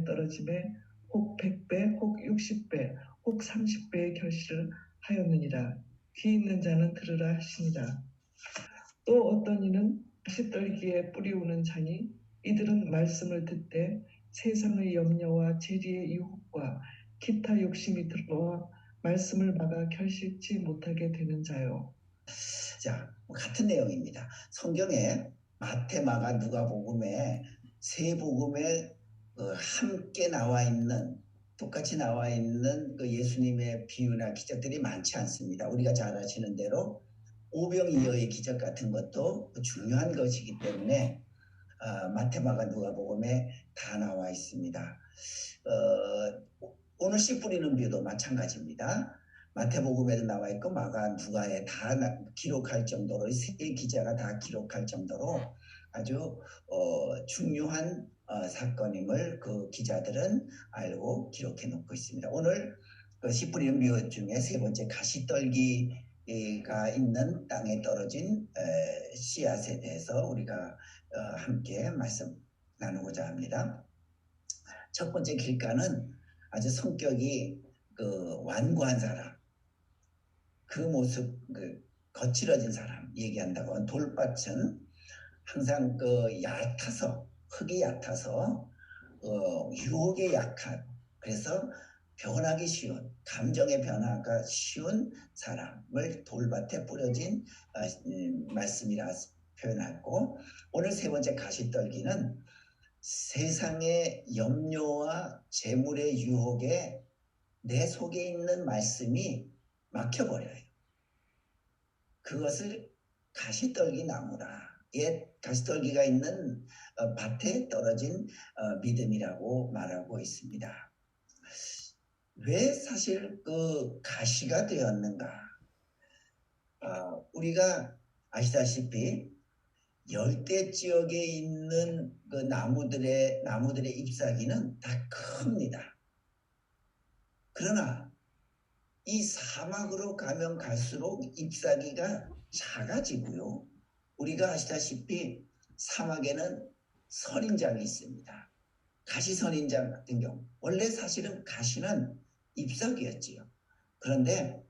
떨어짐에 혹 100배, 혹 60배, 혹 30배의 결실을 하였느니라. 귀 있는 자는 들으라 하시니라. 또 어떤 이는 가시떨기에 뿌리우는 자니 이들은 말씀을 듣되 세상의 염려와 재리의 유혹과 기타 욕심이 들어와 말씀을 막아 결실치 못하게 되는 자요. 자, 같은 내용입니다. 성경에 마태, 마가, 누가복음에 세 복음에 함께 나와 있는 똑같이 나와 있는 그 예수님의 비유나 기적들이 많지 않습니다. 우리가 잘 아시는 대로 오병이어의 기적 같은 것도 중요한 것이기 때문에 마태, 마가, 누가복음에 다 나와 있습니다. 오늘 씨 뿌리는 비유도 마찬가지입니다. 마태복음에도 나와 있고 마가, 누가에 다 기록할 정도로 세 기자가 다 기록할 정도로 아주 중요한 사건임을 그 기자들은 알고 기록해 놓고 있습니다. 오늘 그 씨 뿌리는 비유 중에 세 번째 가시떨기가 있는 땅에 떨어진 씨앗에 대해서 우리가 함께 말씀 나누고자 합니다. 첫 번째 길가는 아주 성격이 그 완고한 사람, 그 모습, 그 거칠어진 사람 얘기한다고. 돌밭은 항상 그 얕아서, 흙이 얕아서 유혹에 약한, 그래서 변하기 쉬운, 감정의 변화가 쉬운 사람을 돌밭에 뿌려진 말씀이라 표현하고, 오늘 세 번째 가시떨기는 세상의 염려와 재물의 유혹에 내 속에 있는 말씀이 막혀버려요. 그것을 가시떨기 나무라. 옛 가시떨기가 있는 밭에 떨어진 믿음이라고 말하고 있습니다. 왜 사실 그 가시가 되었는가? 우리가 아시다시피 열대 지역에 있는 그 나무들의 잎사귀는 다 큽니다. 그러나 이 사막으로 가면 갈수록 잎사귀가 작아지고요. 우리가 아시다시피 사막에는 선인장이 있습니다. 가시 선인장 같은 경우 원래 사실은 가시는 잎사귀였지요. 그런데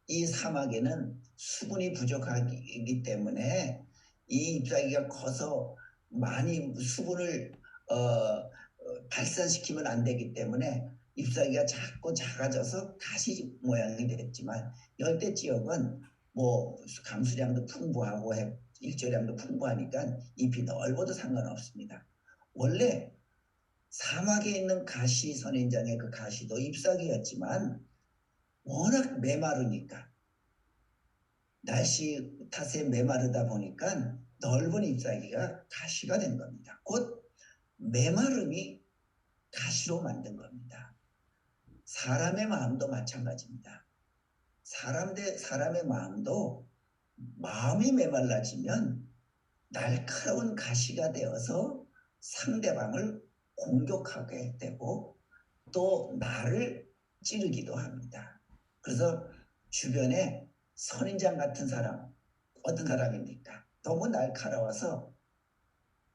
이 사막에는 수분이 부족하기 때문에 이 잎사귀가 커서 많이 수분을 발산시키면 안 되기 때문에 잎사귀가 자꾸 작아져서 가시 모양이 됐지만 열대 지역은 뭐 강수량도 풍부하고 일조량도 풍부하니까 잎이 넓어도 상관없습니다. 원래 사막에 있는 가시 선인장의 그 가시도 잎사귀였지만 워낙 메마르니까 날씨 탓에 메마르다 보니까 넓은 잎사귀가 가시가 된 겁니다. 곧 메마름이 가시로 만든 겁니다. 사람의 마음도 마찬가지입니다. 사람의 마음도 마음이 메말라지면 날카로운 가시가 되어서 상대방을 공격하게 되고 또 나를 찌르기도 합니다. 그래서 주변에 선인장 같은 사람, 어떤 사람입니까? 너무 날카로워서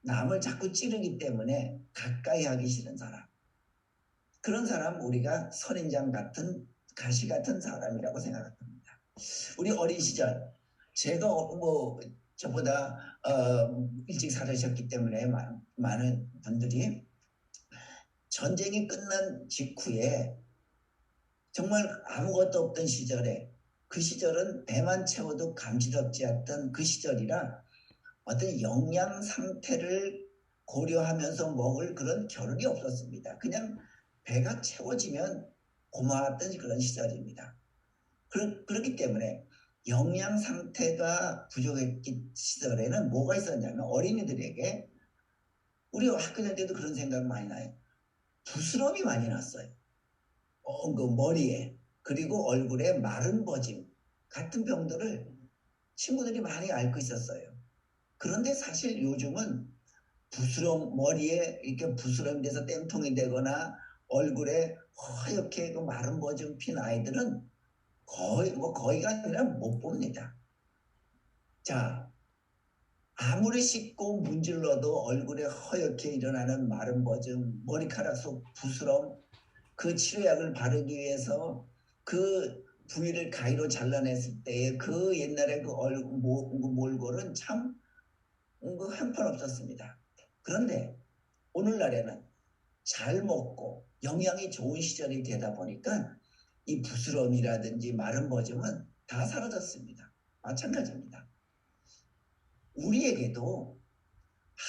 남을 자꾸 찌르기 때문에 가까이 하기 싫은 사람. 그런 사람 우리가 선인장 같은 가시 같은 사람이라고 생각합니다. 우리 어린 시절 제가 뭐 저보다 일찍 살으셨기 때문에 많은 분들이 전쟁이 끝난 직후에 정말 아무것도 없던 시절에 그 시절은 배만 채워도 감지덕지 않던 그 시절이라 어떤 영양 상태를 고려하면서 먹을 그런 겨를이 없었습니다. 그냥 배가 채워지면 고마웠던 그런 시절입니다. 그렇기 때문에 영양 상태가 부족했기 시절에는 뭐가 있었냐면 어린이들에게 우리 학교 다닐 때도 그런 생각 많이 나요. 부스럼이 많이 났어요. 그 머리에 그리고 얼굴에 마른 버짐 같은 병들을 친구들이 많이 앓고 있었어요. 그런데 사실 요즘은 머리에 이렇게 부스럼이 돼서 땜통이 되거나 얼굴에 허옇게 그 마른 버짐 핀 아이들은 거의가 아니라 못 봅니다. 자, 아무리 씻고 문질러도 얼굴에 허옇게 일어나는 마른 버짐, 머리카락 속 부스럼, 그 치료약을 바르기 위해서 그 부위를 가위로 잘라냈을 때의 그 옛날에 그 몰골은 참 형편없었습니다. 그런데 오늘날에는 잘 먹고 영양이 좋은 시절이 되다 보니까 이 부스럼이라든지 마른 버짐은 다 사라졌습니다. 마찬가지입니다. 우리에게도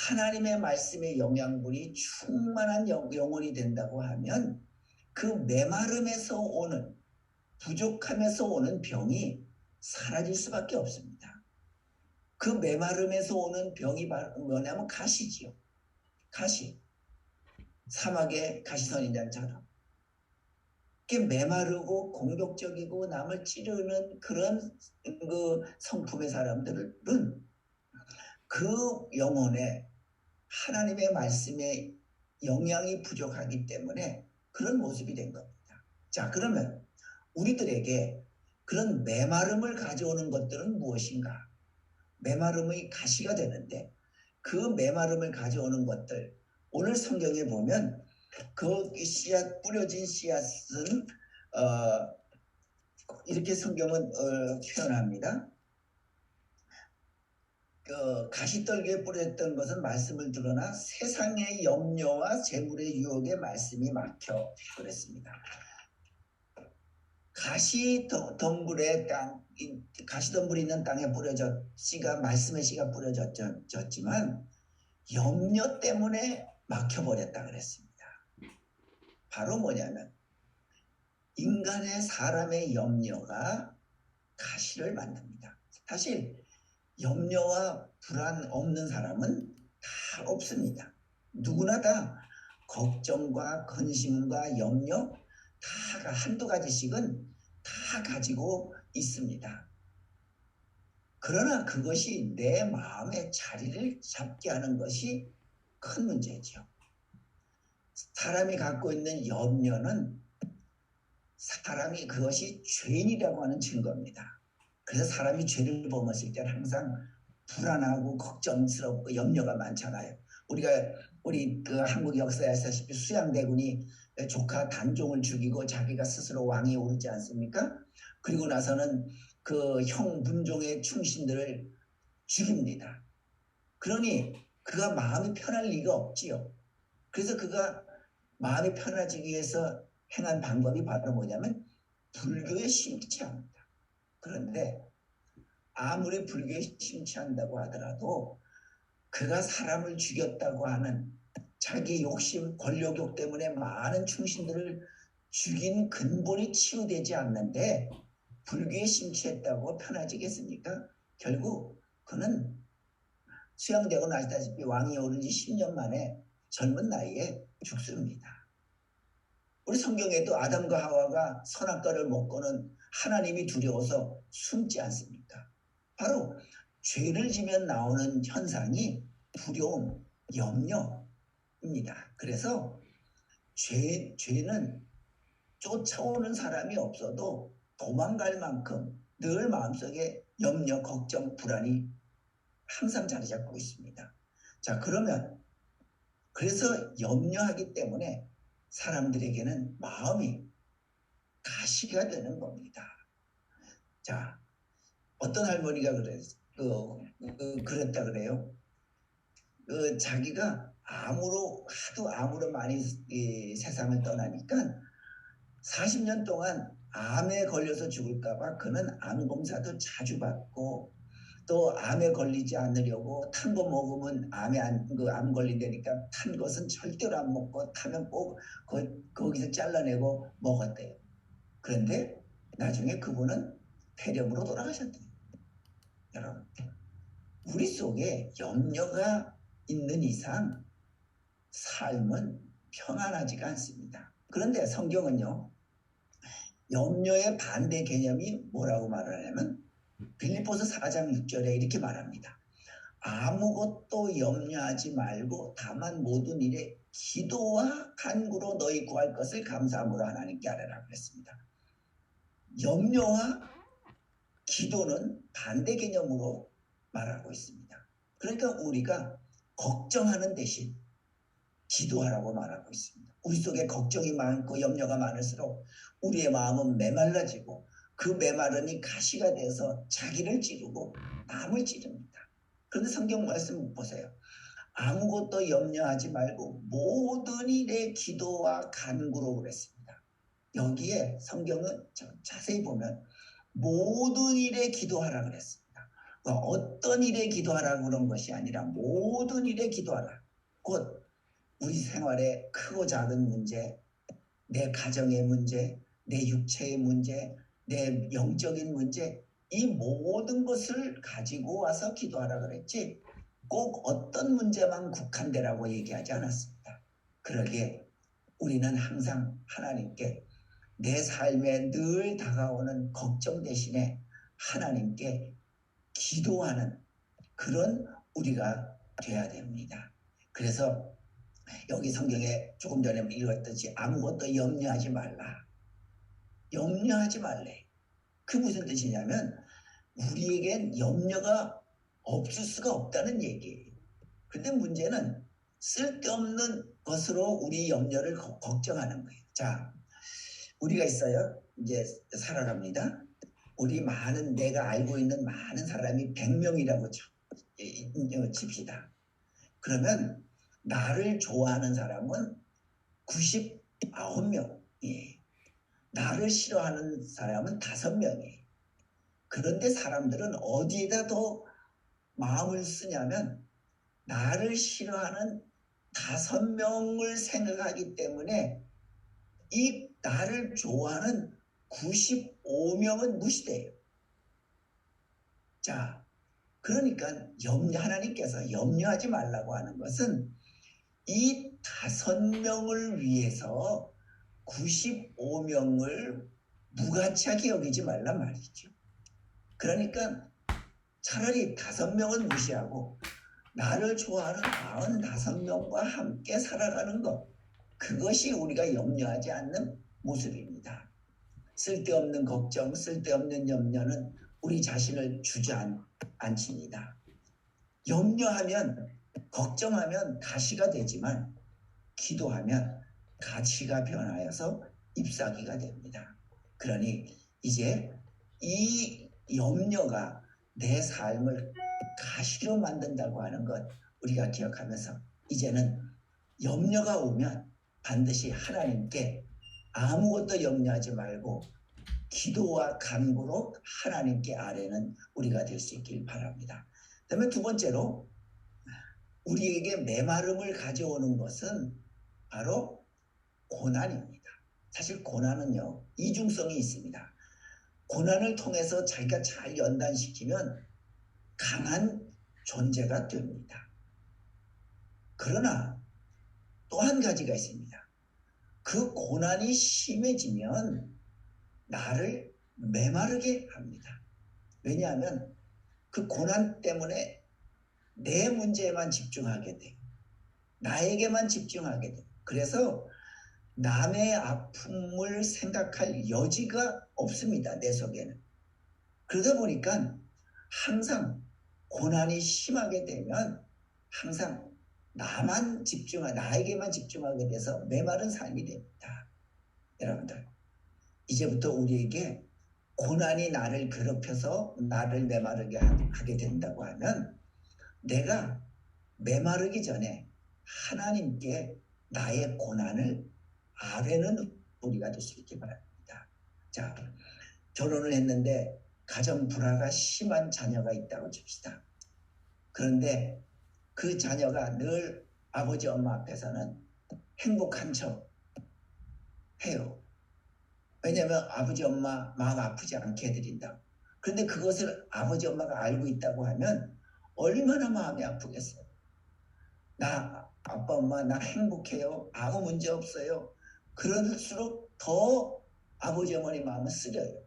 하나님의 말씀의 영양분이 충만한 영혼이 된다고 하면 그 메마름에서 오는, 부족함에서 오는 병이 사라질 수밖에 없습니다. 그 메마름에서 오는 병이 뭐냐면 가시지요. 가시. 사막의 가시선인장처럼. 메마르고 공격적이고 남을 찌르는 그런 그 성품의 사람들은 그 영혼에 하나님의 말씀에 영양이 부족하기 때문에 그런 모습이 된 겁니다. 자, 그러면 우리들에게 그런 메마름을 가져오는 것들은 무엇인가? 메마름의 가시가 되는데 그 메마름을 가져오는 것들, 오늘 성경에 보면 그 씨앗, 뿌려진 씨앗은 이렇게 성경은 표현합니다. 가시떨기에 뿌렸던 것은 말씀을 들으나 세상의 염려와 재물의 유혹에 말씀이 막혀 그랬습니다. 가시덤불에 가시덤불이 있는 땅에 말씀의 씨가 뿌려졌지만 염려 때문에 막혀버렸다 그랬습니다. 바로 뭐냐면 사람의 염려가 가시를 만듭니다. 사실 염려와 불안 없는 사람은 다 없습니다. 누구나 다 걱정과 근심과 염려 다 한두 가지씩은 다 가지고 있습니다. 그러나 그것이 내 마음의 자리를 잡게 하는 것이 큰 문제죠. 사람이 갖고 있는 염려는 사람이 그것이 죄인이라고 하는 증거입니다. 그래서 사람이 죄를 범했을 때는 항상 불안하고 걱정스럽고 염려가 많잖아요. 우리 그 한국 역사에 아시다시피 수양대군이 조카 단종을 죽이고 자기가 스스로 왕위에 오르지 않습니까? 그리고 나서는 그 형 문종의 충신들을 죽입니다. 그러니 그가 마음이 편할 리가 없지요. 그래서 그가 마음이 편해지기 위해서 행한 방법이 바로 뭐냐면 불교에 심취합니다. 그런데 아무리 불교에 심취한다고 하더라도 그가 사람을 죽였다고 하는 자기 욕심, 권력욕 때문에 많은 충신들을 죽인 근본이 치유되지 않는데 불교에 심취했다고 편해지겠습니까? 결국 그는 수양대군 아시다시피 왕이 오른 지 10년 만에 젊은 나이에 죽습니다. 우리 성경에도 아담과 하와가 선악과를 먹고는 하나님이 두려워서 숨지 않습니까? 바로 죄를 지면 나오는 현상이 두려움, 염려입니다. 그래서 죄는 쫓아오는 사람이 없어도 도망갈 만큼 늘 마음속에 염려, 걱정, 불안이 항상 자리 잡고 있습니다. 자, 그래서 염려하기 때문에 사람들에게는 마음이 가시가 되는 겁니다. 자, 어떤 할머니가 그랬다 그래요. 자기가 하도 암으로 많이 세상을 떠나니까 40년 동안 암에 걸려서 죽을까봐 그는 암 검사도 자주 받고 또 암에 걸리지 않으려고 탄 거 먹으면 암 걸린다니까 탄 것은 절대로 안 먹고 타면 꼭 거기서 잘라내고 먹었대요. 그런데 나중에 그분은 폐렴으로 돌아가셨대요. 여러분, 우리 속에 염려가 있는 이상 삶은 평안하지가 않습니다. 그런데 성경은요, 염려의 반대 개념이 뭐라고 말하냐면 빌립보서 4장 6절에 이렇게 말합니다. 아무것도 염려하지 말고 다만 모든 일에 기도와 간구로 너희 구할 것을 감사함으로 하나님께 아뢰라 그랬습니다. 염려와 기도는 반대 개념으로 말하고 있습니다. 그러니까 우리가 걱정하는 대신 기도하라고 말하고 있습니다. 우리 속에 걱정이 많고 염려가 많을수록 우리의 마음은 메말라지고 그 메마름이 가시가 돼서 자기를 찌르고 남을 찌릅니다. 그런데 성경 말씀 보세요. 아무것도 염려하지 말고 모든 일에 기도와 간구로 그랬습니다. 여기에 성경은 자세히 보면 모든 일에 기도하라 그랬습니다. 어떤 일에 기도하라 그런 것이 아니라 모든 일에 기도하라. 곧 우리 생활의 크고 작은 문제, 내 가정의 문제, 내 육체의 문제, 내 영적인 문제, 이 모든 것을 가지고 와서 기도하라 그랬지 꼭 어떤 문제만 국한되라고 얘기하지 않았습니다. 그러기에 우리는 항상 하나님께 내 삶에 늘 다가오는 걱정 대신에 하나님께 기도하는 그런 우리가 돼야 됩니다. 그래서 여기 성경에 조금 전에 읽었듯이 아무것도 염려하지 말라. 염려하지 말래. 그 무슨 뜻이냐면 우리에겐 염려가 없을 수가 없다는 얘기예요. 근데 문제는 쓸데없는 것으로 우리 염려를 걱정하는 거예요. 자, 우리가 있어요. 이제 살아갑니다. 우리 많은 내가 알고 있는 많은 사람이 100명이라고 칩시다. 그러면 나를 좋아하는 사람은 99명이에요. 나를 싫어하는 사람은 5명이에요. 그런데 사람들은 어디에다 더 마음을 쓰냐면 나를 싫어하는 5명을 생각하기 때문에 이 나를 좋아하는 95명은 무시돼요. 자, 그러니까 하나님께서 염려하지 말라고 하는 것은 이 5명을 위해서 95명을 무가치하게 여기지 말란 말이죠. 그러니까 차라리 5명은 무시하고 나를 좋아하는 95명과 함께 살아가는 것, 그것이 우리가 염려하지 않는 모습입니다. 쓸데없는 걱정, 쓸데없는 염려는 우리 자신을 주저앉힙니다. 염려하면, 걱정하면 가시가 되지만 기도하면 가치가 변하여서 잎사귀가 됩니다. 그러니 이제 이 염려가 내 삶을 가시로 만든다고 하는 것 우리가 기억하면서 이제는 염려가 오면 반드시 하나님께 아무것도 염려하지 말고 기도와 간구로 하나님께 아뢰는 우리가 될 수 있길 바랍니다. 그다음에 두 번째로 우리에게 메마름을 가져오는 것은 바로 고난입니다. 사실 고난은요 이중성이 있습니다. 고난을 통해서 자기가 잘 연단시키면 강한 존재가 됩니다. 그러나 또 한 가지가 있습니다. 그 고난이 심해지면 나를 메마르게 합니다. 왜냐하면 그 고난 때문에 내 문제에만 집중하게 돼요. 나에게만 집중하게 돼요. 그래서 남의 아픔을 생각할 여지가 없습니다. 내 속에는. 그러다 보니까 항상 고난이 심하게 되면 항상 나에게만 집중하게 돼서 메마른 삶이 됩니다. 여러분들, 이제부터 우리에게 고난이 나를 괴롭혀서 나를 메마르게 하게 된다고 하면 내가 메마르기 전에 하나님께 나의 고난을 아뢰는 우리가 될 수 있기 바랍니다. 자, 결혼을 했는데 가정 불화가 심한 자녀가 있다고 칩시다. 그런데 그 자녀가 늘 아버지 엄마 앞에서는 행복한 척 해요. 왜냐하면 아버지 엄마 마음 아프지 않게 해드린다. 그런데 그것을 아버지 엄마가 알고 있다고 하면 얼마나 마음이 아프겠어요. 나 아빠 엄마 나 행복해요. 아무 문제 없어요. 그럴수록 더 아버지 어머니 마음은 쓰려요.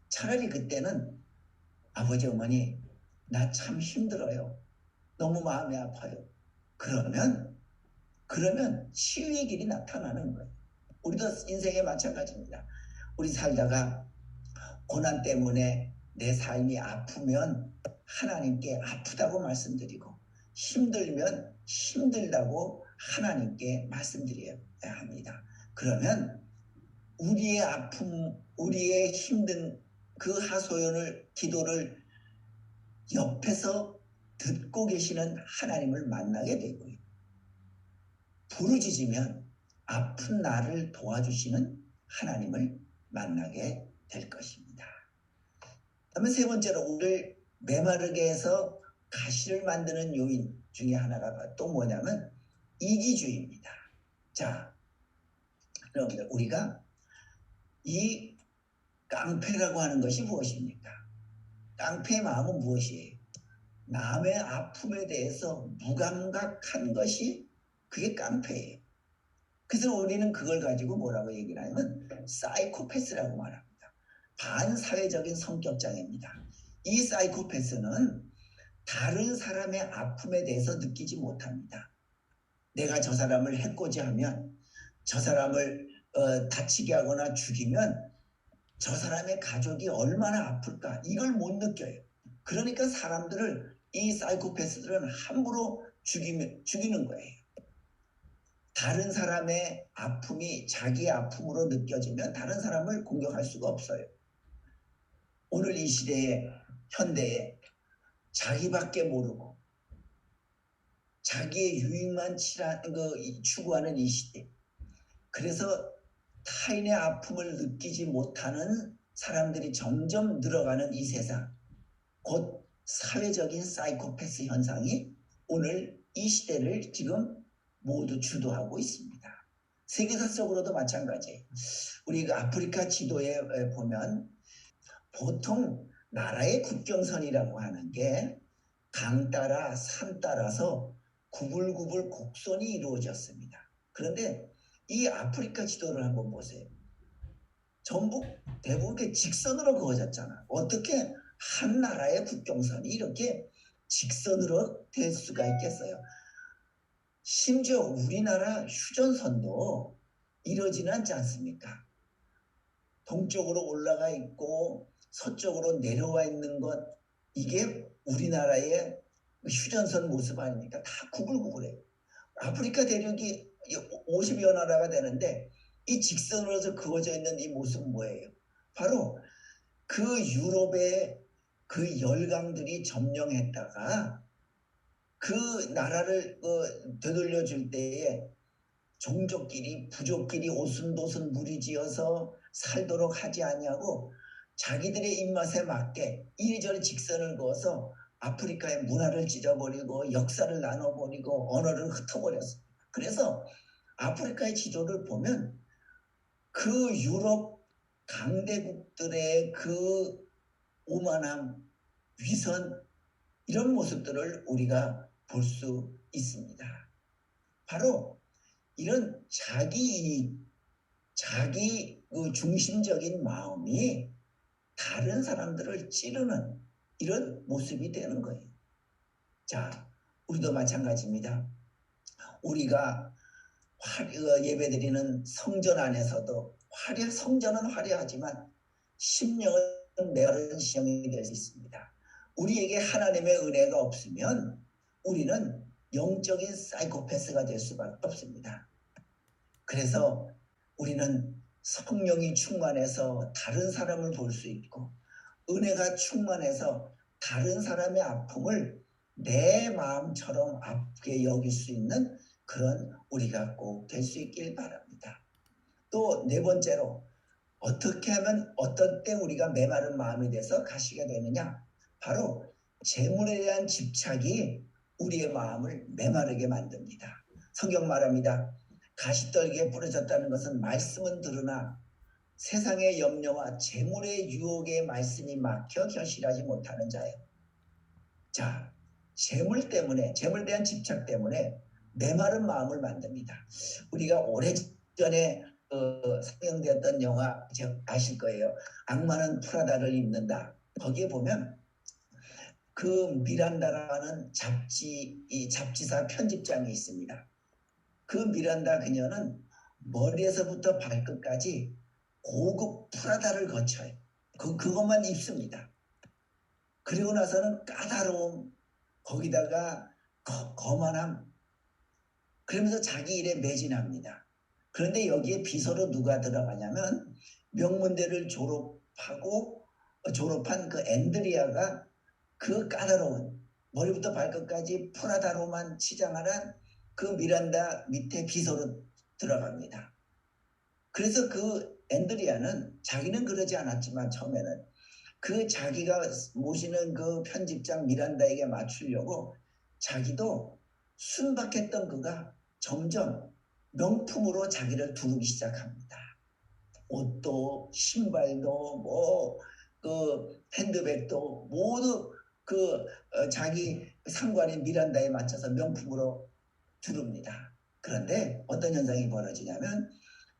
차라리 그때는 아버지 어머니 나 참 힘들어요. 너무 마음이 아파요. 그러면 치유의 길이 나타나는 거예요. 우리도 인생에 마찬가지입니다. 우리 살다가 고난 때문에 내 삶이 아프면 하나님께 아프다고 말씀드리고 힘들면 힘들다고 하나님께 말씀드려야 합니다. 그러면 우리의 아픔, 우리의 힘든 그 하소연을, 기도를 옆에서 듣고 계시는 하나님을 만나게 되고요. 부르짖으면 아픈 나를 도와주시는 하나님을 만나게 될 것입니다. 다음에 세 번째로 오늘 메마르게 해서 가시를 만드는 요인 중에 하나가 또 뭐냐면 이기주의입니다. 자, 여러분들 우리가 이 깡패라고 하는 것이 무엇입니까? 깡패의 마음은 무엇이에요? 남의 아픔에 대해서 무감각한 것이 그게 깡패예요. 그래서 우리는 그걸 가지고 뭐라고 얘기를 하냐면 사이코패스라고 말합니다. 반사회적인 성격장애입니다. 이 사이코패스는 다른 사람의 아픔에 대해서 느끼지 못합니다. 내가 저 사람을 해코지하면, 저 사람을 다치게 하거나 죽이면 저 사람의 가족이 얼마나 아플까, 이걸 못 느껴요. 그러니까 사람들을, 이 사이코패스들은 함부로 죽이는 거예요. 다른 사람의 아픔이 자기의 아픔으로 느껴지면 다른 사람을 공격할 수가 없어요. 오늘 이 시대에, 현대에 자기밖에 모르고 자기의 유익만 추구하는 이 시대, 그래서 타인의 아픔을 느끼지 못하는 사람들이 점점 늘어가는 이 세상, 곧 사회적인 사이코패스 현상이 오늘 이 시대를 지금 모두 주도하고 있습니다. 세계사적으로도 마찬가지예요. 우리가 아프리카 지도에 보면 보통 나라의 국경선이라고 하는 게 강 따라 산 따라서 구불구불 곡선이 이루어졌습니다. 그런데 이 아프리카 지도를 한번 보세요. 전부 대부분 직선으로 그어졌잖아. 어떻게 한 나라의 국경선이 이렇게 직선으로 될 수가 있겠어요? 심지어 우리나라 휴전선도 이러지는 않지 않습니까? 동쪽으로 올라가 있고 서쪽으로 내려와 있는 것, 이게 우리나라의 휴전선 모습 아닙니까? 다 구불구불해요. 아프리카 대륙이 50여 나라가 되는데 이 직선으로 그어져 있는 이 모습은 뭐예요? 바로 그 유럽의 그 열강들이 점령했다가 그 나라를 되돌려 줄 때에 종족끼리, 부족끼리 오순도순 무리지어서 살도록 하지 아니하고 자기들의 입맛에 맞게 이리저리 직선을 그어서 아프리카의 문화를 찢어버리고 역사를 나눠버리고 언어를 흩어버렸습니다. 그래서 아프리카의 지도를 보면 그 유럽 강대국들의 그 오만함, 위선, 이런 모습들을 우리가 볼 수 있습니다. 바로 이런 자기 중심적인 마음이 다른 사람들을 찌르는 이런 모습이 되는 거예요. 자, 우리도 마찬가지입니다. 우리가 예배드리는 성전 안에서도 성전은 화려하지만 심령은 메마른 시험이 될 수 있습니다. 우리에게 하나님의 은혜가 없으면 우리는 영적인 사이코패스가 될 수밖에 없습니다. 그래서 우리는 성령이 충만해서 다른 사람을 볼 수 있고, 은혜가 충만해서 다른 사람의 아픔을 내 마음처럼 아프게 여길 수 있는 그런 우리가 꼭 될 수 있길 바랍니다. 또 네 번째로, 어떻게 하면 어떤 때 우리가 메마른 마음이 돼서 가시게 되느냐? 바로 재물에 대한 집착이 우리의 마음을 메마르게 만듭니다. 성경 말합니다. 가시떨기에 부러졌다는 것은 말씀은 들으나 세상의 염려와 재물의 유혹에 말씀이 막혀 결실하지 못하는 자예요. 자, 재물에 대한 집착 때문에 메마른 마음을 만듭니다. 우리가 오래전에 상영되었던 영화 아실 거예요. 악마는 프라다를 입는다. 거기에 보면 그 미란다라는 잡지사 편집장이 있습니다. 그 미란다 그녀는 머리에서부터 발끝까지 고급 프라다를 거쳐요. 그것만 입습니다. 그리고 나서는 까다로움, 거기다가 거만함, 그러면서 자기 일에 매진합니다. 그런데 여기에 비서로 누가 들어가냐면 명문대를 졸업한 그 앤드리아가 그 까다로운 머리부터 발끝까지 프라다로만 치장하는 그 미란다 밑에 비서로 들어갑니다. 그래서 그 앤드리아는 자기는 그러지 않았지만 처음에는 그 자기가 모시는 그 편집장 미란다에게 맞추려고 자기도 순박했던 그가 점점 명품으로 자기를 두르기 시작합니다. 옷도 신발도 뭐 그 핸드백도 모두 그 자기 상관인 미란다에 맞춰서 명품으로 두릅니다. 그런데 어떤 현상이 벌어지냐면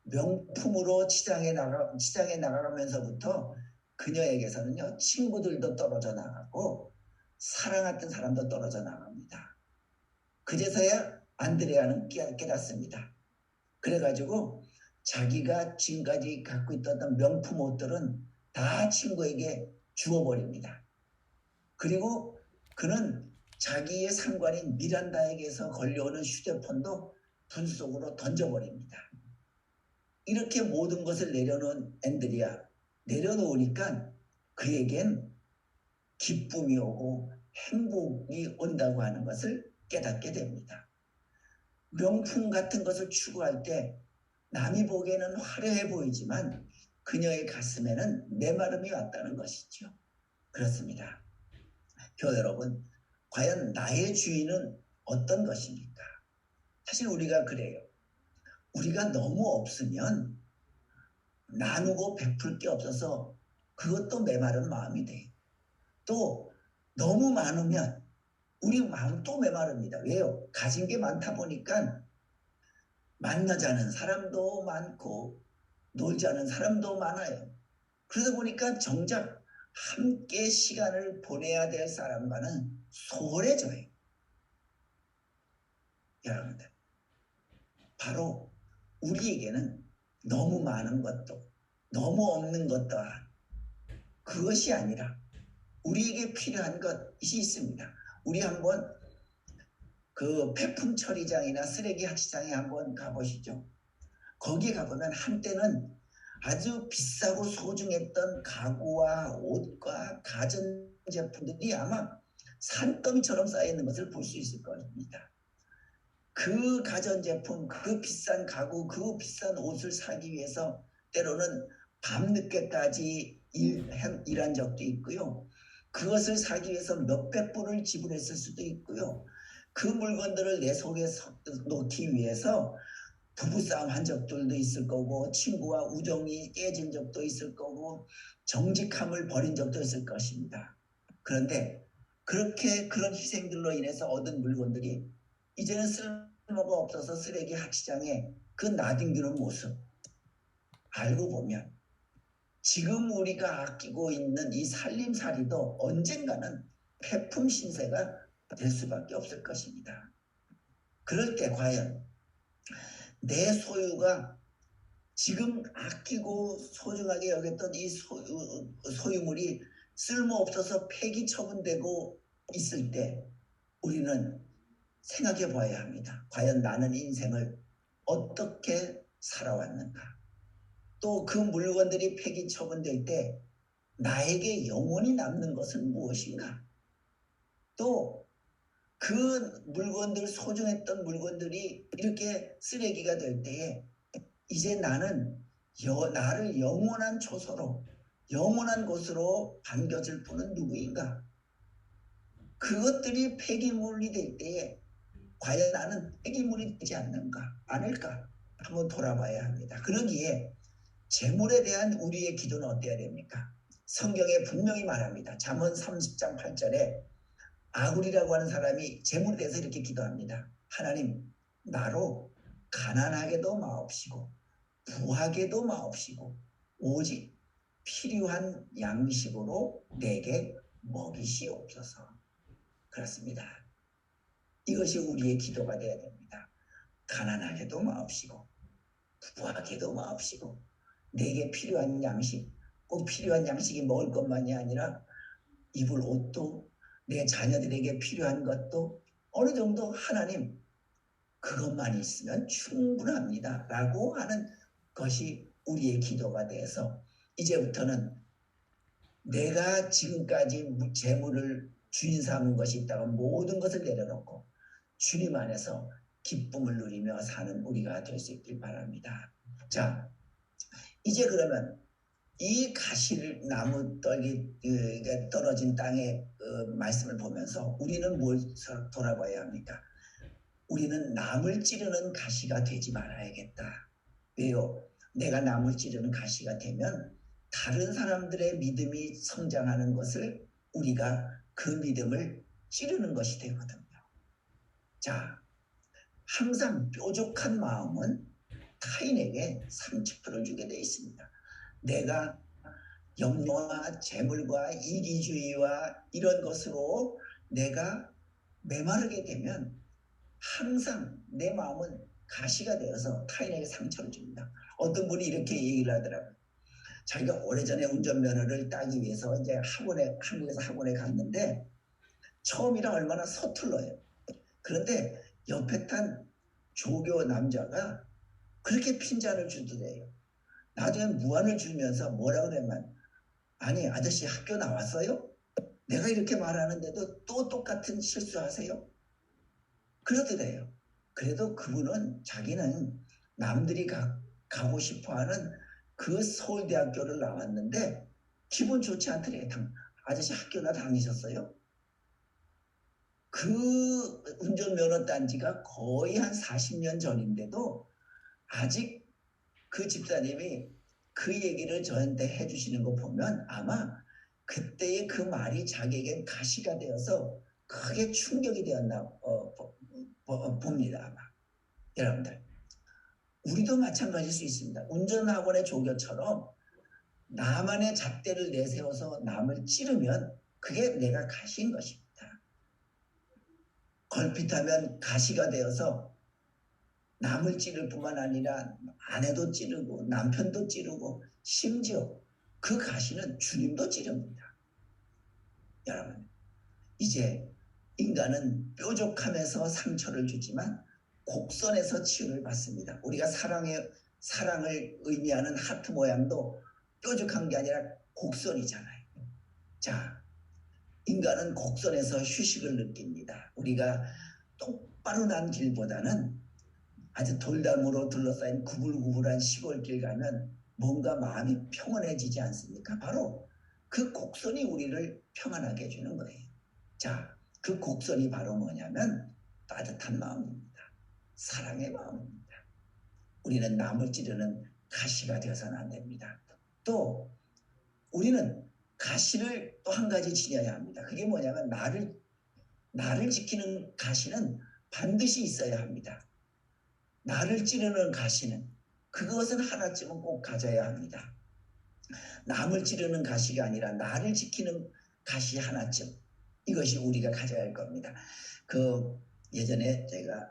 명품으로 시장에 나가면서부터 그녀에게서는요 친구들도 떨어져 나가고 사랑했던 사람도 떨어져 나갑니다. 그제서야 안드레아는 깨닫습니다. 그래가지고 자기가 지금까지 갖고 있던 명품 옷들은 다 친구에게 주어버립니다. 그리고 그는 자기의 상관인 미란다에게서 걸려오는 휴대폰도 불 속으로 던져버립니다. 이렇게 모든 것을 내려놓은 앤드리아, 내려놓으니까 그에겐 기쁨이 오고 행복이 온다고 하는 것을 깨닫게 됩니다. 명품 같은 것을 추구할 때 남이 보기에는 화려해 보이지만 그녀의 가슴에는 메마름이 왔다는 것이죠. 그렇습니다. 교회 여러분, 과연 나의 주인은 어떤 것입니까? 사실 우리가 그래요. 우리가 너무 없으면 나누고 베풀 게 없어서 그것도 메마른 마음이 돼요. 또 너무 많으면 우리 마음 또 메마릅니다. 왜요? 가진 게 많다 보니까 만나자는 사람도 많고 놀자는 사람도 많아요. 그러다 보니까 정작 함께 시간을 보내야 될 사람과는 소홀해져요. 여러분들, 바로 우리에게는 너무 많은 것도 너무 없는 것도 그것이 아니라 우리에게 필요한 것이 있습니다. 우리 한번 그 폐품 처리장이나 쓰레기 합치장에 한번 가보시죠. 거기에 가보면 한때는 아주 비싸고 소중했던 가구와 옷과 가전제품들이 아마 산더미처럼 쌓여있는 것을 볼 수 있을 겁니다. 그 가전제품, 그 비싼 가구, 그 비싼 옷을 사기 위해서 때로는 밤늦게까지 일한 적도 있고요. 그것을 사기 위해서 몇백 불을 지불했을 수도 있고요. 그 물건들을 내 속에 놓기 위해서 부부싸움 한 적들도 있을 거고 친구와 우정이 깨진 적도 있을 거고 정직함을 버린 적도 있을 것입니다. 그런데 그렇게 그런 희생들로 인해서 얻은 물건들이 이제는 쓸모가 없어서 쓰레기 하치장에 그 나뒹구는 모습 알고 보면 지금 우리가 아끼고 있는 이 살림살이도 언젠가는 폐품 신세가 될 수밖에 없을 것입니다. 그럴 때 과연 내 소유가 지금 아끼고 소중하게 여겼던 이 소유물이 쓸모없어서 폐기 처분되고 있을 때 우리는 생각해 봐야 합니다. 과연 나는 인생을 어떻게 살아왔는가? 또 그 물건들이 폐기 처분될 때 나에게 영원히 남는 것은 무엇인가? 또 그 물건들, 소중했던 물건들이 이렇게 쓰레기가 될 때에 이제 나는 나를 영원한 초소로, 영원한 곳으로 반겨줄 분은 누구인가? 그것들이 폐기물이 될 때에 과연 나는 폐기물이 되지 않을까? 한번 돌아봐야 합니다. 그러기에 재물에 대한 우리의 기도는 어때야 됩니까? 성경에 분명히 말합니다. 잠언 30장 8절에 아굴이라고 하는 사람이 재물에 대해서 이렇게 기도합니다. 하나님, 나로 가난하게도 마옵시고 부하게도 마옵시고 오직 필요한 양식으로 내게 먹이시옵소서. 그렇습니다. 이것이 우리의 기도가 되어야 됩니다. 가난하게도 마옵시고 부하게도 마옵시고 내게 필요한 양식, 꼭 필요한 양식이 먹을 것만이 아니라 입을 옷도 내 자녀들에게 필요한 것도 어느 정도 하나님 그것만 있으면 충분합니다 라고 하는 것이 우리의 기도가 돼서 이제부터는 내가 지금까지 재물을 주인 삼은 것이 있다면 모든 것을 내려놓고 주님 안에서 기쁨을 누리며 사는 우리가 될 수 있길 바랍니다. 자, 이제 그러면 이 가시나무 떨기 떨어진 땅의 말씀을 보면서 우리는 뭘 돌아봐야 합니까? 우리는 남을 찌르는 가시가 되지 말아야겠다. 왜요? 내가 남을 찌르는 가시가 되면 다른 사람들의 믿음이 성장하는 것을 우리가 그 믿음을 찌르는 것이 되거든요. 자, 항상 뾰족한 마음은 타인에게 상처를 주게 되어 있습니다. 내가 영노와 재물과 이기주의와 이런 것으로 내가 메마르게 되면 항상 내 마음은 가시가 되어서 타인에게 상처를 줍니다. 어떤 분이 이렇게 얘기를 하더라고요. 자기가 오래전에 운전면허를 따기 위해서 이제 한국에서 학원에 갔는데 처음이라 얼마나 서툴러요. 그런데 옆에 탄 조교 남자가 그렇게 핀잔을 주더래요. 나중에 무안을 주면서 뭐라 그러면 아니 아저씨 학교 나왔어요? 내가 이렇게 말하는데도 또 똑같은 실수하세요? 그러더래요. 그래도 그분은 자기는 남들이 가고 싶어하는 그 서울대학교를 나왔는데 기분 좋지 않더래요. 아저씨 학교나 다니셨어요? 그 운전면허 딴 지가 거의 한 40년 전인데도 아직 그 집사님이 그 얘기를 저한테 해주시는 거 보면 아마 그때의 그 말이 자기에겐 가시가 되어서 크게 충격이 되었나 봅니다. 아마. 여러분들 우리도 마찬가지일 수 있습니다. 운전학원의 조교처럼 나만의 잣대를 내세워서 남을 찌르면 그게 내가 가시인 것입니다. 걸핏하면 가시가 되어서 남을 찌를 뿐만 아니라 아내도 찌르고 남편도 찌르고 심지어 그 가시는 주님도 찌릅니다. 여러분 이제 인간은 뾰족함에서 상처를 주지만 곡선에서 치유를 받습니다. 우리가 사랑을 의미하는 하트 모양도 뾰족한 게 아니라 곡선이잖아요. 자, 인간은 곡선에서 휴식을 느낍니다. 우리가 똑바로 난 길보다는 아주 돌담으로 둘러싸인 구불구불한 시골길 가면 뭔가 마음이 평온해지지 않습니까? 바로 그 곡선이 우리를 평안하게 해주는 거예요. 자, 그 곡선이 바로 뭐냐면 따뜻한 마음입니다. 사랑의 마음입니다. 우리는 남을 찌르는 가시가 되어서는 안 됩니다. 또 우리는 가시를 또 한 가지 지녀야 합니다. 그게 뭐냐면 나를 지키는 가시는 반드시 있어야 합니다. 나를 찌르는 가시는 그것은 하나쯤은 꼭 가져야 합니다. 남을 찌르는 가시가 아니라 나를 지키는 가시 하나쯤 이것이 우리가 가져야 할 겁니다. 그 예전에 제가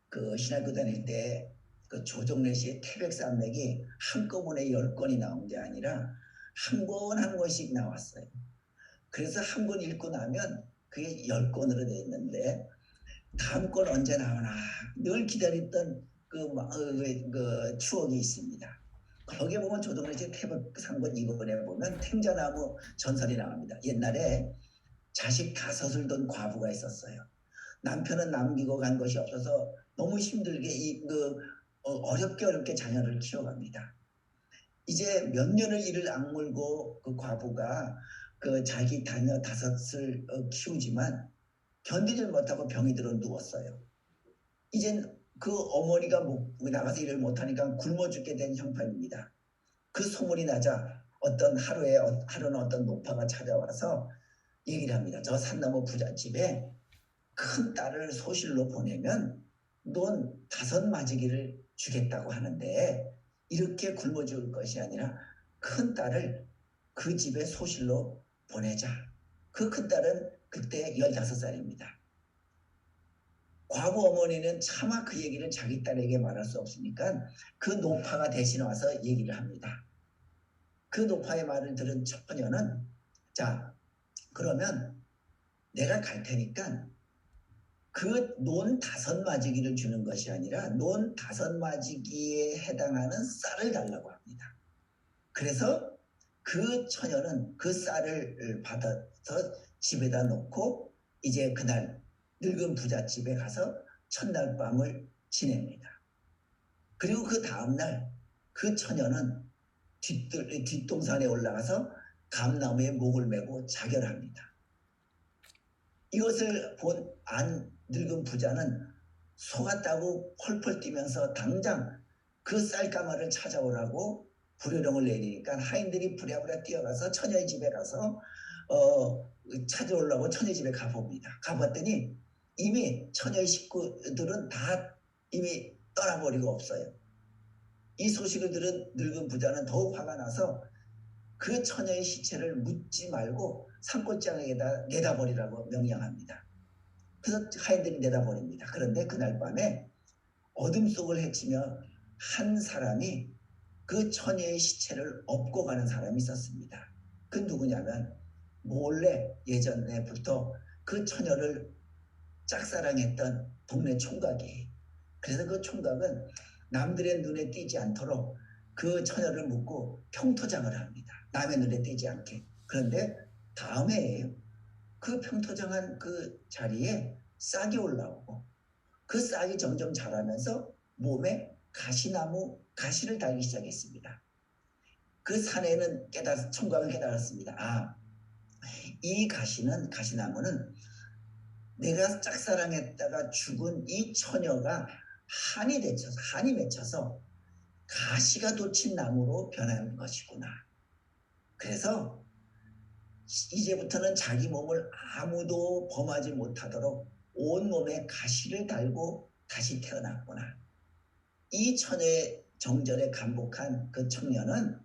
그 신학교 다닐 때 그 조정래 씨의 태백산맥이 한꺼번에 10권이 나온 게 아니라 한 권 한 권씩 나왔어요. 그래서 한 권 읽고 나면 그게 10권으로 돼 있는데 다음 권 언제 나오나 늘 기다렸던 그 추억이 있습니다. 거기에 보면 조정래 씨의 태백산권 2권에 보면 탱자나무 전설이 나옵니다. 옛날에 자식 5을 둔 과부가 있었어요. 남편은 남기고 간 것이 없어서 너무 힘들게 어렵게 자녀를 키워갑니다. 이제 몇 년을 이를 악물고 그 과부가 그 자기 자녀 5을 키우지만 견디질 못하고 병이 들어 누웠어요. 이젠 그 어머니가 나가서 일을 못하니까 굶어 죽게 된 형편입니다. 그 소문이 나자 하루는 어떤 노파가 찾아와서 얘기를 합니다. 저 산나무 부잣집에 큰 딸을 소실로 보내면 넌 5 맞이기를 주겠다고 하는데 이렇게 굶어 죽을 것이 아니라 큰 딸을 그 집에 소실로 보내자. 그 큰 딸은 그때 15살입니다. 과부 어머니는 차마 그 얘기를 자기 딸에게 말할 수 없으니까 그 노파가 대신 와서 얘기를 합니다. 그 노파의 말을 들은 처녀는 자 그러면 내가 갈 테니까 그 논 5마지기를 주는 것이 아니라 논 5마지기에 해당하는 쌀을 달라고 합니다. 그래서 그 처녀는 그 쌀을 받아서 집에다 놓고 이제 그날 늙은 부잣집에 가서 첫날 밤을 지냅니다. 그리고 그 다음날 그 처녀는 뒷동산에 올라가서 감나무에 목을 메고 자결합니다. 이것을 본 안 늙은 부자는 속았다고 펄펄 뛰면서 당장 그 쌀가마를 찾아오라고 부르령을 내리니까 하인들이 부랴부랴 뛰어가서 처녀의 집에 가서 찾아오려고 처녀의 집에 가봅니다. 가봤더니 이미 처녀의 식구들은 다 이미 떠나버리고 없어요. 이 소식을 들은 늙은 부자는 더욱 화가 나서 그 처녀의 시체를 묻지 말고 산골장에다 내다버리라고 명령합니다. 그래서 하인들이 내다버립니다. 그런데 그날 밤에 어둠 속을 헤치며 한 사람이 그 처녀의 시체를 업고 가는 사람이 있었습니다. 그 누구냐면 몰래 예전에부터 그 처녀를 짝사랑했던 동네 총각이에요. 그래서 그 총각은 남들의 눈에 띄지 않도록 그 처녀를 묶고 평토장을 합니다. 남의 눈에 띄지 않게. 그런데 다음 해에요. 그 평토장한 그 자리에 싹이 올라오고 그 싹이 점점 자라면서 몸에 가시를 달기 시작했습니다. 그 사내는 총각은 깨달았습니다. 아, 이 가시나무는 내가 짝사랑했다가 죽은 이 처녀가 한이 맺혀서 가시가 돋친 나무로 변한 것이구나. 그래서 이제부터는 자기 몸을 아무도 범하지 못하도록 온몸에 가시를 달고 다시 태어났구나. 이 처녀의 정절에 감복한 그 청년은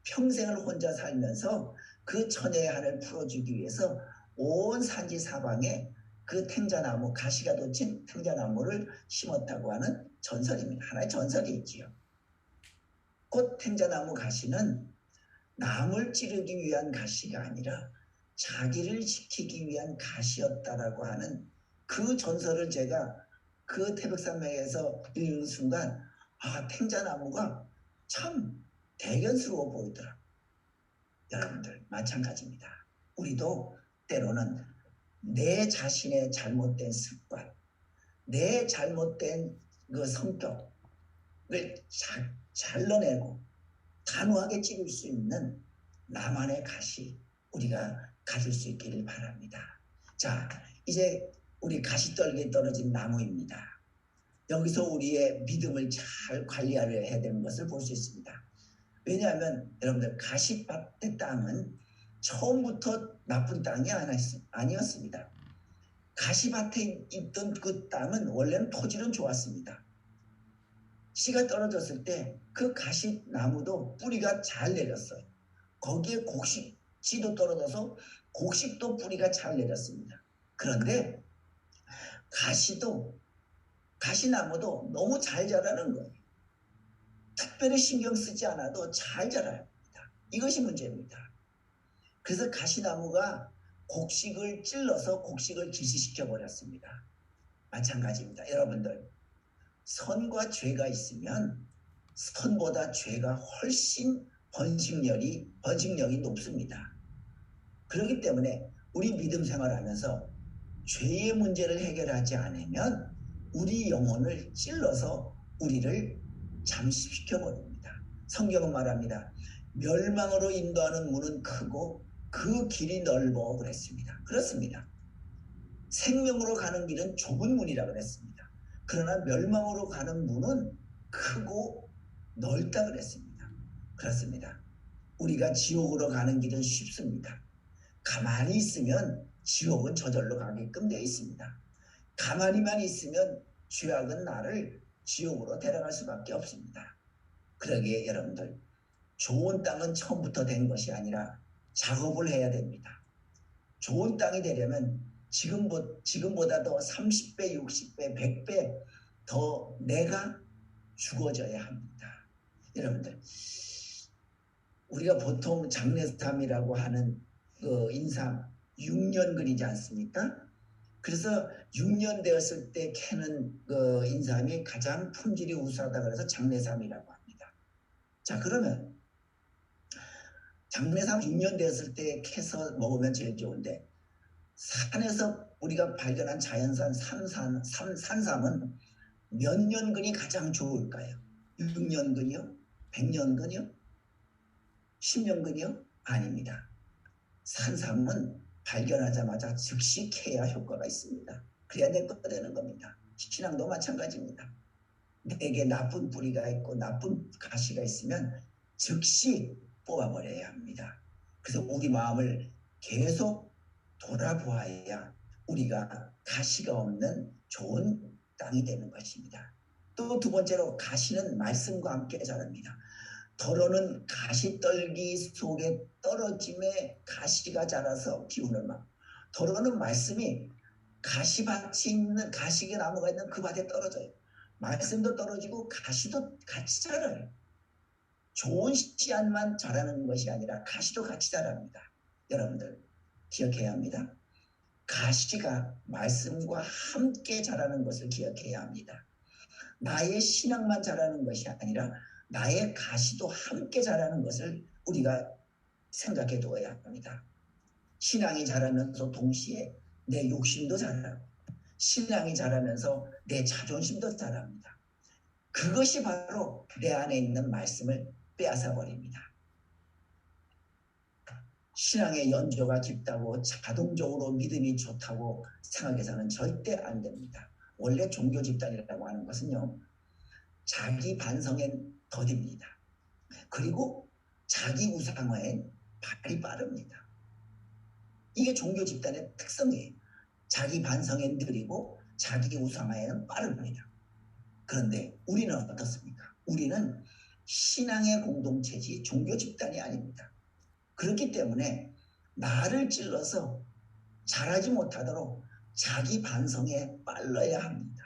평생을 혼자 살면서 그 처녀의 한을 풀어주기 위해서 온 산지 사방에 그 탱자나무, 가시가 돋친 탱자나무를 심었다고 하는 전설입니다. 하나의 전설이 있지요. 곧 탱자나무 가시는 남을 찌르기 위한 가시가 아니라 자기를 지키기 위한 가시였다라고 하는 그 전설을 제가 그 태백산맥에서 읽는 순간 아, 탱자나무가 참 대견스러워 보이더라. 여러분들 마찬가지입니다. 우리도 때로는 내 자신의 잘못된 습관, 내 잘못된 그 성격을 잘라내고 단호하게 찌를 수 있는 나만의 가시 우리가 가질 수 있기를 바랍니다. 자, 이제 우리 가시떨기에 떨어진 나무입니다. 여기서 우리의 믿음을 잘 관리해야 되는 것을 볼 수 있습니다. 왜냐하면 여러분들 가시밭의 땅은 처음부터 나쁜 땅이 아니었습니다. 가시밭에 있던 그 땅은 원래는 토질은 좋았습니다. 씨가 떨어졌을 때 그 가시나무도 뿌리가 잘 내렸어요. 거기에 곡식씨도 떨어져서 곡식도 뿌리가 잘 내렸습니다. 그런데 가시나무도 너무 잘 자라는 거예요. 특별히 신경 쓰지 않아도 잘 자랍니다. 이것이 문제입니다. 그래서 가시나무가 곡식을 찔러서 곡식을 질식시켜 버렸습니다. 마찬가지입니다. 여러분들 선과 죄가 있으면 선보다 죄가 훨씬 번식력이 높습니다. 그렇기 때문에 우리 믿음 생활하면서 죄의 문제를 해결하지 않으면 우리 영혼을 찔러서 우리를 잠식시켜 버립니다. 성경은 말합니다. 멸망으로 인도하는 문은 크고 그 길이 넓어 그랬습니다. 그렇습니다. 생명으로 가는 길은 좁은 문이라 그랬습니다. 그러나 멸망으로 가는 문은 크고 넓다 그랬습니다. 그렇습니다. 우리가 지옥으로 가는 길은 쉽습니다. 가만히 있으면 지옥은 저절로 가게끔 되어 있습니다. 가만히만 있으면 죄악은 나를 지옥으로 데려갈 수밖에 없습니다. 그러기에 여러분들 좋은 땅은 처음부터 된 것이 아니라 작업을 해야 됩니다. 좋은 땅이 되려면 지금보다 더 30배, 60배, 100배 더 내가 죽어져야 합니다. 여러분들 우리가 보통 장례삼이라고 하는 그 인삼 6년 그리지 않습니까? 그래서 6년 되었을 때 캐는 그 인삼이 가장 품질이 우수하다 그래서 장례삼이라고 합니다. 자, 그러면 장례삼 6년 되었을 때 캐서 먹으면 제일 좋은데 산에서 우리가 발견한 자연산 산삼은 몇 년근이 가장 좋을까요? 6년근이요? 100년근이요? 10년근이요? 아닙니다. 산삼은 발견하자마자 즉시 캐야 효과가 있습니다. 그래야 내 거 되는 겁니다. 신앙도 마찬가지입니다. 내게 나쁜 뿌리가 있고 나쁜 가시가 있으면 즉시 뽑아버려야 합니다. 그래서 우리 마음을 계속 돌아보아야 우리가 가시가 없는 좋은 땅이 되는 것입니다. 또 두 번째로 가시는 말씀과 함께 자랍니다. 더러는 가시떨기 속에 떨어짐에 가시가 자라서 기운을 막. 더러는 말씀이 가시밭이 있는 가시의 나무가 있는 그 밭에 떨어져요. 말씀도 떨어지고 가시도 같이 자라요. 좋은 씨앗만 자라는 것이 아니라 가시도 같이 자랍니다. 여러분들 기억해야 합니다. 가시가 말씀과 함께 자라는 것을 기억해야 합니다. 나의 신앙만 자라는 것이 아니라 나의 가시도 함께 자라는 것을 우리가 생각해 두어야 합니다. 신앙이 자라면서 동시에 내 욕심도 자라고 신앙이 자라면서 내 자존심도 자랍니다. 그것이 바로 내 안에 있는 말씀을 빼앗아 버립니다. 신앙의 연조가 깊다고 자동적으로 믿음이 좋다고 생각해서는 절대 안 됩니다. 원래 종교 집단이라고 하는 것은요. 자기 반성엔 더딥니다. 그리고 자기 우상화엔 발이 빠릅니다. 이게 종교 집단의 특성이에요. 자기 반성엔 느리고 자기 우상화에는 빠릅니다. 그런데 우리는 어떻습니까? 우리는 신앙의 공동체지 종교 집단이 아닙니다. 그렇기 때문에 나를 찔러서 잘하지 못하도록 자기 반성에 빨라야 합니다.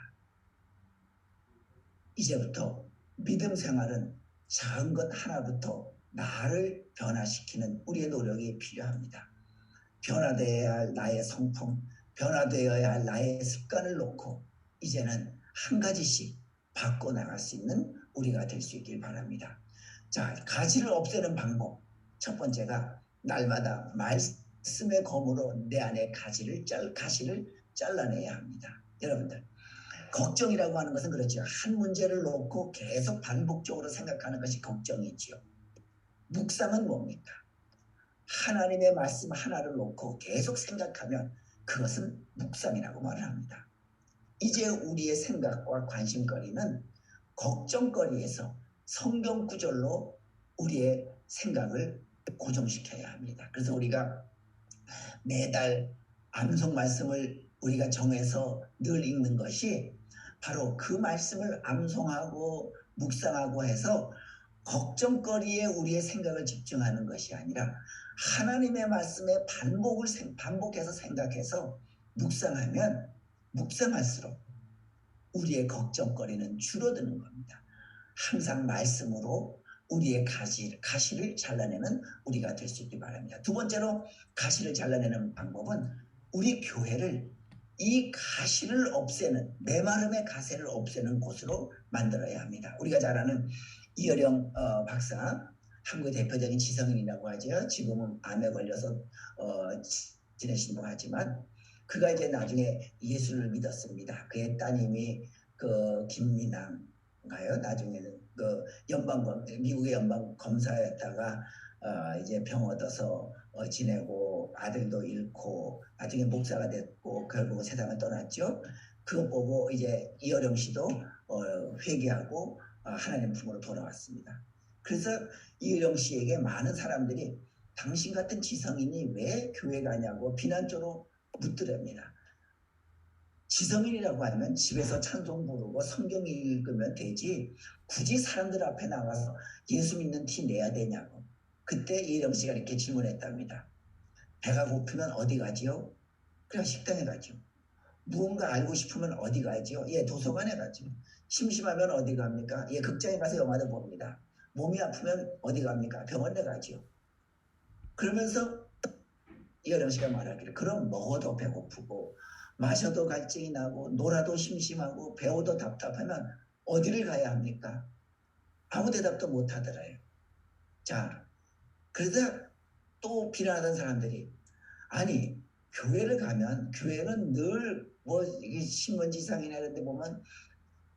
이제부터 믿음 생활은 작은 것 하나부터 나를 변화시키는 우리의 노력이 필요합니다. 변화되어야 할 나의 성품, 변화되어야 할 나의 습관을 놓고 이제는 한 가지씩 바꿔나갈 수 있는 우리가 될 수 있길 바랍니다. 자, 가시를 없애는 방법. 첫 번째가 날마다 말씀의 검으로 내 안에 가시를 잘라내야 합니다. 여러분들 걱정이라고 하는 것은 그렇죠. 한 문제를 놓고 계속 반복적으로 생각하는 것이 걱정이지요. 묵상은 뭡니까? 하나님의 말씀 하나를 놓고 계속 생각하면 그것은 묵상이라고 말을 합니다. 이제 우리의 생각과 관심거리는 걱정거리에서 성경 구절로 우리의 생각을 고정시켜야 합니다. 그래서 우리가 매달 암송 말씀을 우리가 정해서 늘 읽는 것이 바로 그 말씀을 암송하고 묵상하고 해서 걱정거리에 우리의 생각을 집중하는 것이 아니라 하나님의 말씀에 반복해서 생각해서 묵상하면 묵상할수록 우리의 걱정거리는 줄어드는 겁니다. 항상 말씀으로 우리의 가시를 잘라내는 우리가 될 수 있기 바랍니다. 두 번째로 가시를 잘라내는 방법은 우리 교회를 이 가시를 없애는 메마름의 가시를 없애는 곳으로 만들어야 합니다. 우리가 잘 아는 이어령 박사, 한국의 대표적인 지성인이라고 하죠. 지금은 암에 걸려서 지내신다고 하지만 그가 이제 나중에 예수를 믿었습니다. 그의 따님이 그 김민아인가요? 나중에는 그 미국의 연방 검사였다가 이제 병 얻어서 지내고 아들도 잃고 나중에 목사가 됐고 결국 세상을 떠났죠. 그것 보고 이제 이어령 씨도 회개하고 하나님 품으로 돌아왔습니다. 그래서 이어령 씨에게 많은 사람들이 당신 같은 지성인이 왜 교회 가냐고 비난적으로 묻더랍니다. 지성인이라고 하면 집에서 찬송 부르고 성경 읽으면 되지 굳이 사람들 앞에 나가서 예수 믿는 티 내야 되냐고. 그때 이혜령 씨가 이렇게 질문했답니다. 배가 고프면 어디 가지요? 그냥 식당에 가죠. 무언가 알고 싶으면 어디 가지요? 예, 도서관에 가죠. 심심하면 어디 갑니까? 예, 극장에 가서 영화를 봅니다. 몸이 아프면 어디 갑니까? 병원에 가죠. 그러면서 이혜령 씨가 말하기를 그럼 먹어도 배고프고 마셔도 갈증이 나고 놀아도 심심하고 배워도 답답하면 어디를 가야 합니까? 아무 대답도 못 하더라요. 자, 그러다 또 비난하던 사람들이 아니 교회를 가면 교회는 늘 뭐 신문지상이나 이런 데 보면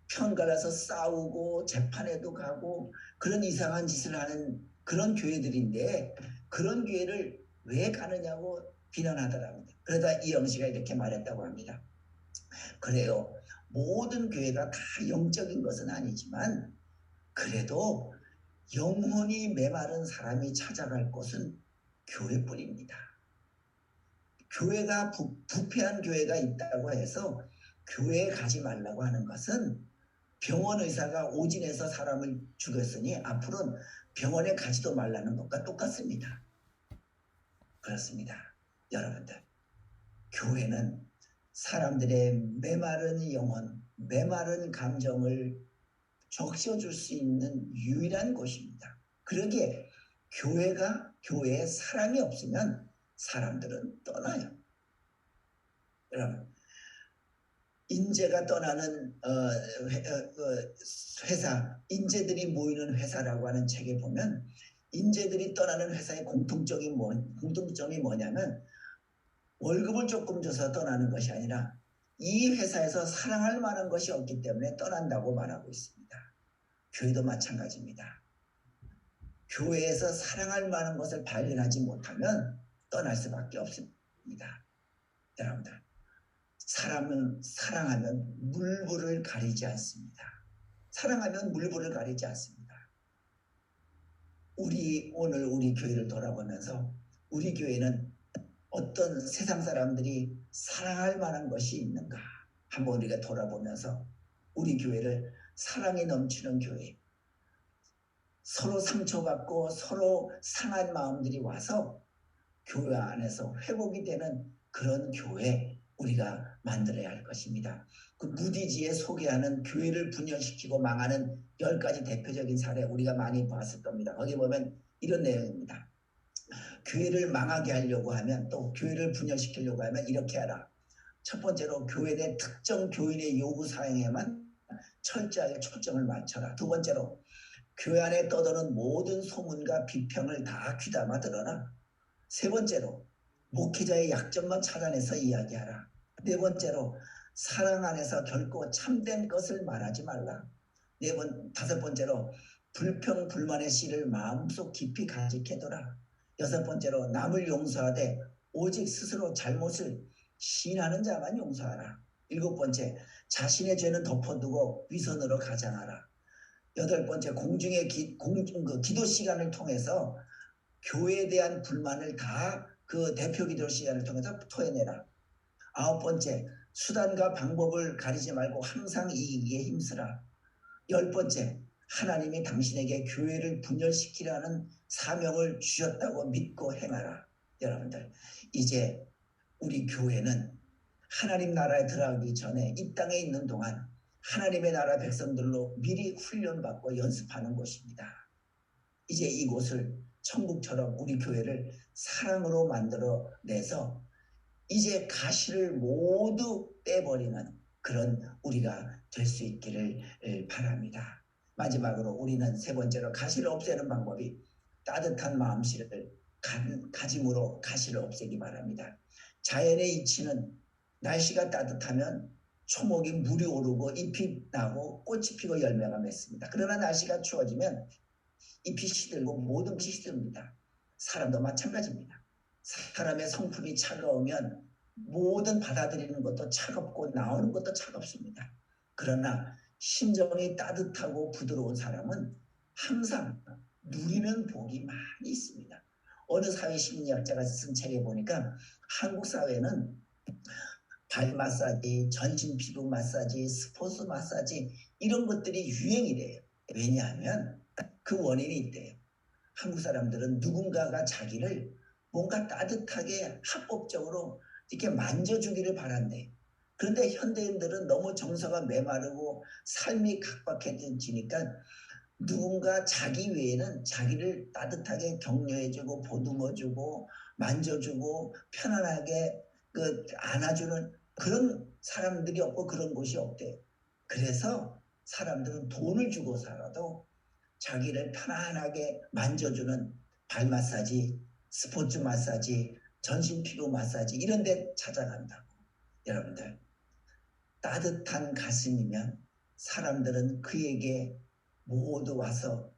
편갈라서 싸우고 재판에도 가고 그런 이상한 짓을 하는 그런 교회들인데 그런 교회를 왜 가느냐고 비난하더라고요. 그러다 이영씨가 이렇게 말했다고 합니다. 그래요. 모든 교회가 다 영적인 것은 아니지만 그래도 영혼이 메마른 사람이 찾아갈 곳은 교회뿐입니다. 교회가 부패한 교회가 있다고 해서 교회에 가지 말라고 하는 것은 병원 의사가 오진해서 사람을 죽였으니 앞으로는 병원에 가지도 말라는 것과 똑같습니다. 그렇습니다. 여러분들, 교회는 사람들의 메마른 영혼, 메마른 감정을 적셔줄 수 있는 유일한 곳입니다. 그러기에 교회에 사랑이 없으면 사람들은 떠나요. 여러분, 인재가 떠나는 회사, 인재들이 모이는 회사라고 하는 책에 보면 인재들이 떠나는 회사의 공통점이 뭐냐면 월급을 조금 줘서 떠나는 것이 아니라 이 회사에서 사랑할 만한 것이 없기 때문에 떠난다고 말하고 있습니다. 교회도 마찬가지입니다. 교회에서 사랑할 만한 것을 발견하지 못하면 떠날 수밖에 없습니다. 여러분들, 사람은 사랑하면 물불을 가리지 않습니다. 사랑하면 물불을 가리지 않습니다. 오늘 우리 교회를 돌아보면서 우리 교회는 어떤 세상 사람들이 사랑할 만한 것이 있는가 한번 우리가 돌아보면서 우리 교회를 사랑이 넘치는 교회, 서로 상처받고 서로 상한 마음들이 와서 교회 안에서 회복이 되는 그런 교회 우리가 만들어야 할 것입니다. 그 무디지에 소개하는 교회를 분열시키고 망하는 10가지 대표적인 사례 우리가 많이 봤을 겁니다. 거기 보면 이런 내용입니다. 교회를 망하게 하려고 하면 또 교회를 분열시키려고 하면 이렇게 하라. 첫 번째로 교회 내 특정 교인의 요구 사항에만 철저하게 초점을 맞춰라. 두 번째로 교회 안에 떠도는 모든 소문과 비평을 다 귀담아 들어라. 세 번째로 목회자의 약점만 찾아내서 이야기하라. 네 번째로 사랑 안에서 결코 참된 것을 말하지 말라. 다섯 번째로 불평 불만의 씨를 마음속 깊이 간직해둬라. 여섯 번째로 남을 용서하되 오직 스스로 잘못을 시인하는 자만 용서하라. 일곱 번째, 자신의 죄는 덮어두고 위선으로 가장하라. 여덟 번째, 공중의 기도 시간을 통해서 교회에 대한 불만을 다 그 대표 기도 시간을 통해서 토해내라. 아홉 번째, 수단과 방법을 가리지 말고 항상 이기에 힘쓰라. 열 번째, 하나님이 당신에게 교회를 분열시키라는 사명을 주셨다고 믿고 행하라. 여러분들, 이제 우리 교회는 하나님 나라에 들어가기 전에 이 땅에 있는 동안 하나님의 나라 백성들로 미리 훈련받고 연습하는 곳입니다. 이제 이곳을 천국처럼 우리 교회를 사랑으로 만들어내서 이제 가시를 모두 빼버리는 그런 우리가 될 수 있기를 바랍니다. 마지막으로 우리는 세 번째로 가시를 없애는 방법이 따뜻한 마음씨를 가짐으로 가시를 없애기 바랍니다. 자연의 이치는 날씨가 따뜻하면 초목이 물이 오르고 잎이 나고 꽃이 피고 열매가 맺습니다. 그러나 날씨가 추워지면 잎이 시들고 모든 것이 시듭니다. 사람도 마찬가지입니다. 사람의 성품이 차가우면 모든 받아들이는 것도 차갑고 나오는 것도 차갑습니다. 그러나 심정이 따뜻하고 부드러운 사람은 항상 누리는 복이 많이 있습니다. 어느 사회심리학자가 쓴 책에 보니까 한국 사회는 발 마사지, 전신 피부 마사지, 스포츠 마사지 이런 것들이 유행이래요. 왜냐하면 그 원인이 있대요. 한국 사람들은 누군가가 자기를 뭔가 따뜻하게 합법적으로 이렇게 만져주기를 바란대. 그런데 현대인들은 너무 정서가 메마르고 삶이 각박해지니까 누군가 자기 외에는 자기를 따뜻하게 격려해주고 보듬어주고 만져주고 편안하게 안아주는 그런 사람들이 없고 그런 곳이 없대요. 그래서 사람들은 돈을 주고 살아도 자기를 편안하게 만져주는 발 마사지, 스포츠 마사지, 전신 피로 마사지 이런 데 찾아간다고. 여러분들, 따뜻한 가슴이면 사람들은 그에게 모두 와서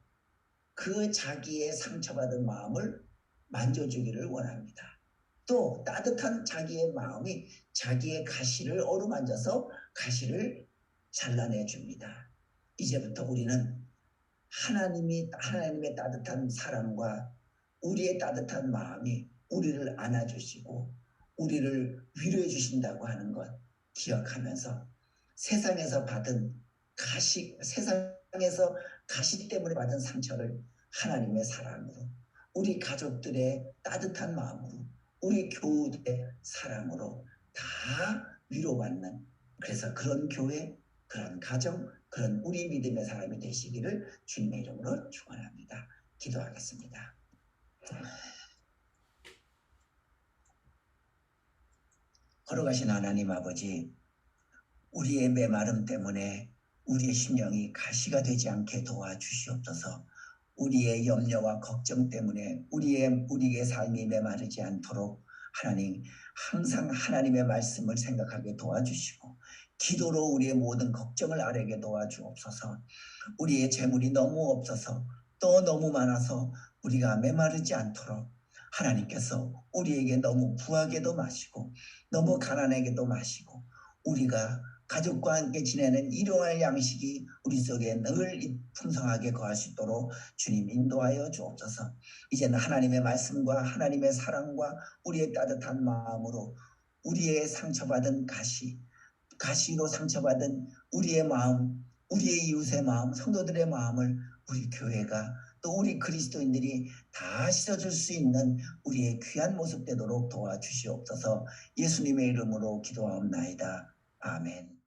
그 자기의 상처받은 마음을 만져주기를 원합니다. 또 따뜻한 자기의 마음이 자기의 가시를 어루만져서 가시를 잘라내 줍니다. 이제부터 우리는 하나님의 따뜻한 사랑과 우리의 따뜻한 마음이 우리를 안아주시고 우리를 위로해 주신다고 하는 것 기억하면서 세상에서 가시 때문에 받은 상처를 하나님의 사랑으로, 우리 가족들의 따뜻한 마음으로, 우리 교우들의 사랑으로 다 위로받는, 그래서 그런 교회, 그런 가정, 그런 우리 믿음의 사람이 되시기를 주님의 이름으로 축원합니다. 기도하겠습니다. 걸어가신 하나님 아버지, 우리의 메마름 때문에 우리의 심령이 가시가 되지 않게 도와주시옵소서. 우리의 염려와 걱정 때문에 우리의 삶이 메마르지 않도록 하나님 항상 하나님의 말씀을 생각하게 도와주시고 기도로 우리의 모든 걱정을 아뢰게 도와주옵소서. 우리의 재물이 너무 없어서 또 너무 많아서 우리가 메마르지 않도록 하나님께서 우리에게 너무 부하게도 마시고 너무 가난하게도 마시고 우리가 가족과 함께 지내는 일용할 양식이 우리 속에 늘 풍성하게 거할 수 있도록 주님 인도하여 주옵소서. 이제는 하나님의 말씀과 하나님의 사랑과 우리의 따뜻한 마음으로 우리의 상처받은 가시로 상처받은 우리의 마음, 우리의 이웃의 마음, 성도들의 마음을 우리 교회가 또 우리 그리스도인들이 다 씻어줄 수 있는 우리의 귀한 모습 되도록 도와주시옵소서. 예수님의 이름으로 기도하옵나이다. 아멘.